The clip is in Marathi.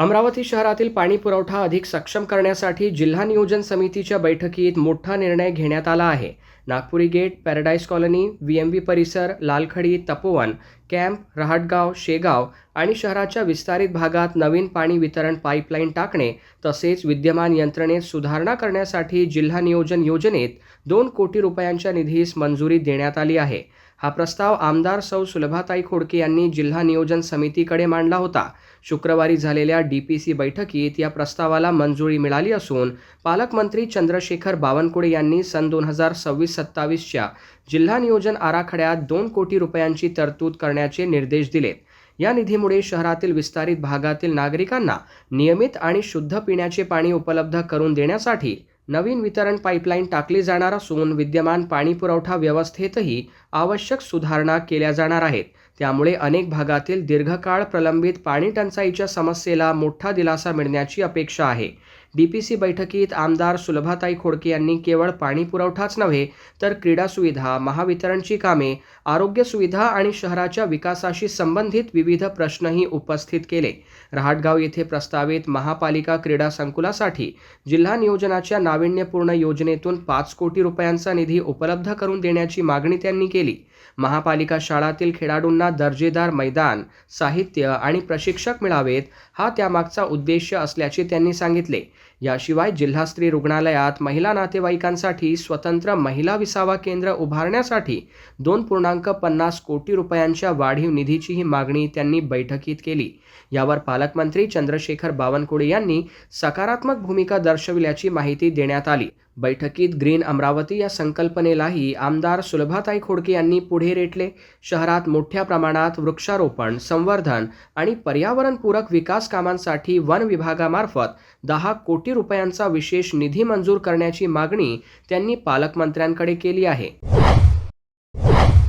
अमरावती शहरातील पाणी पुरवठा अधिक सक्षम करण्यासाठी जिल्हा नियोजन समितीच्या बैठकीत मोठा निर्णय घेण्यात आला आहे। नागपुरी गेट, पॅराडाईज कॉलनी, व्हीएमव्ही परिसर, लालखडी, तपोवन, कॅम्प, रहाटगाव, शेगाव आणि शहराच्या विस्तारित भागात नवीन पाणी वितरण पाईपलाईन टाकणे तसेच विद्यमान यंत्रणेत सुधारणा करण्यासाठी जिल्हा नियोजन योजनेत 2 कोटी रुपयांच्या निधीस मंजुरी देण्यात आली आहे। हा प्रस्ताव आमदार सौ सुलभाताई खोडके यांनी जिल्हा नियोजन समितीकडे मांडला होता। शुक्रवारी झालेल्या डीपीसी बैठकीत या प्रस्तावाला मंजुरी मिळाली असून पालकमंत्री चंद्रशेखर बावनकुळे यांनी सन 2026-27च्या जिल्हा नियोजन आराखड्यात 2 कोटी रुपयांची तरतूद करण्याचे निर्देश दिलेत। या निधीमुळे शहरातील विस्तारित भागातील नागरिकांना नियमित आणि शुद्ध पिण्याचे पाणी उपलब्ध करून देण्यासाठी नवीन वितरण पाईपलाईन टाकली जाणार असून विद्यमान पाणी पुरवठा व्यवस्थेतही आवश्यक सुधारणा केल्या जाणार आहेत। त्यामुळे अनेक भागातील दीर्घकाळ प्रलंबित पाणी टंचाईच्या समस्येला मोठा दिलासा मिळण्याची अपेक्षा आहे। डीपीसी बैठकीत आमदार सुलभाताई खोडके यांनी केवळ पाणी पुरवठाच नव्हे तर क्रीडा सुविधा, महावितरणची कामे, आरोग्य सुविधा आणि शहराच्या विकासाशी संबंधित विविध प्रश्नही उपस्थित केले। रहाटगाव येथे प्रस्तावित महापालिका क्रीडा संकुलासाठी जिल्हा नियोजनाच्या नाविन्यपूर्ण योजनेतून 5 कोटी रुपयांचा निधी उपलब्ध करून देण्याची मागणी त्यांनी केली। महापालिका शाळातील खेळाडूंना दर्जेदार मैदान, साहित्य आणि प्रशिक्षक मिळावेत हा त्यामागचा उद्देश असल्याचे त्यांनी सांगितले। याशिवाय जिल्हा स्त्री रुग्णालयात महिला नातेवाईकांसाठी स्वतंत्र महिला विसावा केंद्र उभारण्यासाठी 2.50 कोटी रुपयांच्या वाढीव निधीचीही मागणी त्यांनी बैठकीत केली। यावर पालकमंत्री चंद्रशेखर बावनकुळे यांनी सकारात्मक भूमिका दर्शविल्याची माहिती देण्यात आली। बैठकीत ग्रीन अमरावती या संकल्पनेलाही आमदार सुलभाताई खोडके यांनी पुढे रेटले। शहरात मोठ्या प्रमाणात वृक्षारोपण, संवर्धन आणि पर्यावरणपूरक विकास कामांसाठी वन विभागामार्फत 10 कोटी रुपयांचा विशेष निधी मंजूर करण्याची मागणी त्यांनी पालकमंत्र्यांकडे केली आहे।